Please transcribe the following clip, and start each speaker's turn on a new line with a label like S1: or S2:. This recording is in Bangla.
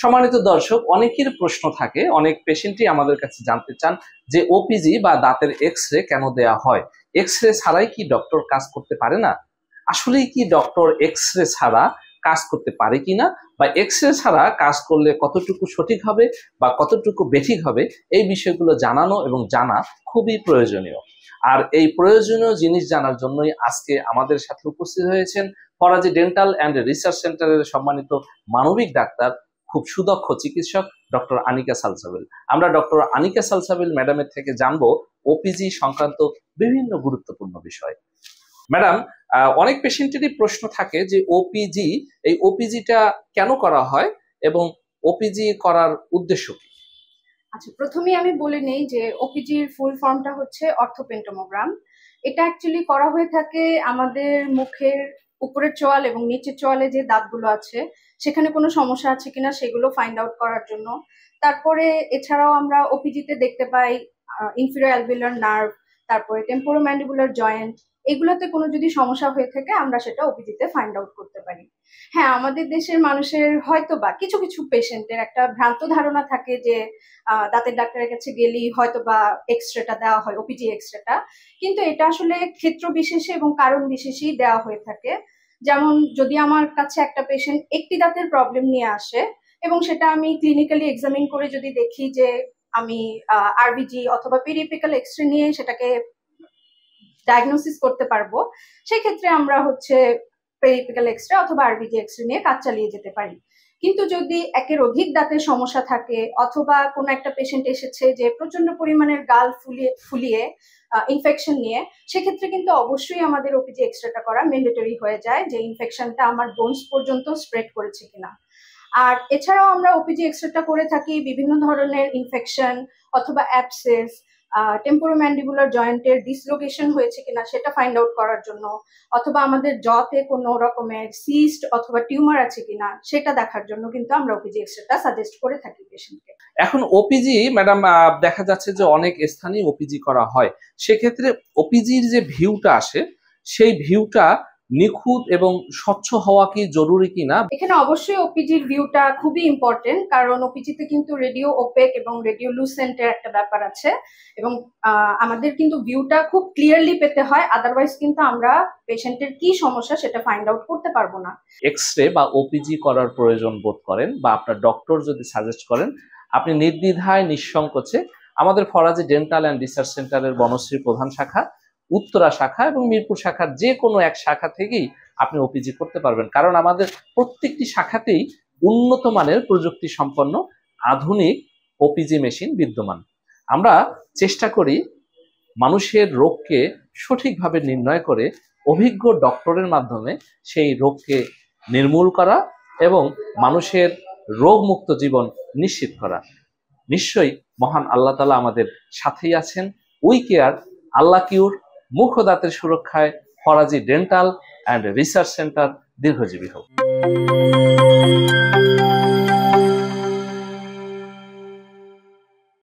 S1: সম্মানিত দর্শক, অনেকের প্রশ্ন থাকে, অনেক পেশেন্টই আমাদের কাছে জানতে চান যে ওপিজি বা দাঁতের এক্স-রে কেন দেয়া হয়? এক্স-রে ছাড়াই কি ডক্টর কাজ করতে পারে না? আসলেই কি ডক্টর এক্স-রে ছাড়া কাজ করতে পারে কিনা, বা এক্স-রে ছাড়া কাজ করলে কতটুকু সঠিক হবে বা কতটুকু বেঠিক হবে, এই বিষয়গুলো জানানো এবং জানা খুবই প্রয়োজনীয়। আর এই প্রয়োজনীয় জিনিস জানার জন্যই আজকে আমাদের সাথে উপস্থিত হয়েছেন ফরাজি ডেন্টাল অ্যান্ড রিসার্চ সেন্টারের সম্মানিত মানবিক ডাক্তার, খুব সুদক্ষ চিকিৎসক ডক্টর আনিকা সালসাবিল। আমরা ডক্টর আনিকা সালসাবিল ম্যাডামের থেকে জানবো ওপিজি সংক্রান্ত বিভিন্ন গুরুত্বপূর্ণ বিষয়। ম্যাডাম, অনেক পেশেন্টেরই প্রশ্ন থাকে যে ওপিজি, এই ওপিজিটা কেন করা হয় এবং ওপিজি করার উদ্দেশ্য কি?
S2: আচ্ছা, প্রথমেই আমি বলে নেই যে ওপিজির ফুল ফর্মটা হচ্ছে অর্থোপেন্টোমোগ্রাম। এটা অ্যাকচুয়ালি করা হয়ে থাকে আমাদের মুখের উপরের চোয়াল এবং নিচের চোয়ালে যে দাঁতগুলো আছে সেখানে কোনো সমস্যা আছে কিনা সেগুলো ফাইন্ড আউট করার জন্য। তারপরে এছাড়াও আমরা ওপিজিতে দেখতে পাই ইনফিরিয়র অ্যালভিওলার নার্ভ, তারপরে টেম্পোরোম্যান্ডিবুলার জয়েন্ট, এগুলোতে কোনো যদি সমস্যা হয়ে থাকে আমরা সেটা ওপিজিতে ফাইন্ড আউট করতে পারি। হ্যাঁ, আমাদের দেশের মানুষের হয়তো বা কিছু কিছু পেশেন্টের একটা ভ্রান্ত ধারণা থাকে যে দাঁতের ডাক্তারের কাছে গেলেই হয়তো বা এক্সরেটা দেওয়া হয়, ওপিজি এক্সরেটা, কিন্তু এটা আসলে ক্ষেত্র বিশেষে এবং কারণ বিশেষেই দেওয়া হয়ে থাকে। যেমন যদি আমার কাছে একটা পেশেন্ট একটি দাঁতের প্রবলেম নিয়ে আসে এবং সেটা আমি ক্লিনিক্যালি এক্সামিন করে যদি দেখি যে আমি আরবিজি অথবা পেরিএপিক্যাল এক্সরে নিয়ে সেটাকে ডায়াগনোসিস করতে পারবো, সেক্ষেত্রে আমরা হচ্ছে পেরিএপিক্যাল এক্সরে অথবা আরবিজি এক্সরে নিয়ে কাজ চালিয়ে যেতে পারি। কিন্তু যদি একের অধিক দাঁতের সমস্যা থাকে অথবা কোনো একটা পেশেন্ট এসেছে যে প্রচন্ড পরিমাণের গাল ফুলিয়ে ফুলিয়ে ইনফেকশন নিয়ে, সেক্ষেত্রে কিন্তু অবশ্যই আমাদের ওপিজি এক্সরেটা করা ম্যান্ডেটরি হয়ে যায় যে ইনফেকশনটা আমার বোনস পর্যন্ত স্প্রেড করেছে কিনা। আর এছাড়াও আমরা ওপিজি এক্সরেটা করে থাকি বিভিন্ন ধরনের ইনফেকশন অথবা অ্যাবসেস, টেম্পোরোম্যান্ডিবুলার জয়েন্টের ডিসলোকেশন হয়েছে কিনা সেটা ফাইন্ড আউট করার জন্য, অথবা আমাদের জতে কোনো রকমের সিস্ট অথবা টিউমার আছে কিনা সেটা দেখার জন্য কিন্তু আমরা ওপিজি এক্সরেটা সাজেস্ট করে থাকি পেশেন্টকে।
S1: এখন ওপিজি ম্যাডাম, দেখা যাচ্ছে যে অনেক স্থানে ওপিজি করা হয়, সেক্ষেত্রে ওপিজির যে ভিউটা আসে সেই ভিউটা নিখুঁত এবং স্বচ্ছ হওয়া কি জরুরি কিনা?
S2: এখানে অবশ্যই ওপিজির ভিউটা খুবই ইম্পর্টেন্ট, কারণ ওপিজিতে কিন্তু রেডিও ওপেক এবং রেডিও লুসেন্টের একটা ব্যাপার আছে এবং আমাদের কিন্তু ভিউটা খুব ক্লিয়ারলি পেতে হয়, আদারওয়াইজ কিন্তু আমরা পেশেন্টের কি সমস্যা সেটা ফাইন্ড আউট করতে পারবো না।
S1: এক্সরে বা ওপিজি করার প্রয়োজন বোধ করেন বা আপনার ডক্টর যদি সাজেস্ট করেন, আপনি নির্দ্বিধায় নিঃসংকোচে আমাদের ফরাজি ডেন্টাল অ্যান্ড রিসার্চ সেন্টারের বনশ্রী প্রধান শাখা, উত্তরা শাখা এবং মিরপুর শাখার যে কোনো এক শাখা থেকেই আপনি ওপিজি করতে পারবেন, কারণ আমাদের প্রত্যেকটি শাখাতেই উন্নত মানের প্রযুক্তি সম্পন্ন আধুনিক ওপিজি মেশিন বিদ্যমান। আমরা চেষ্টা করি মানুষের রোগকে সঠিকভাবে নির্ণয় করে অভিজ্ঞ ডক্টরের মাধ্যমে সেই রোগকে নির্মূল করা এবং মানুষের রোগমুক্ত জীবন নিশ্চিত করা। নিশ্চয়ই মহান আল্লাহ তাআলা আমাদের সাথেই আছেন। উই কেয়ার, আল্লাহ কিউর। মুখ ও দাঁতের সুরক্ষায় Faraji dental and research centre দীর্ঘজীবী হোক।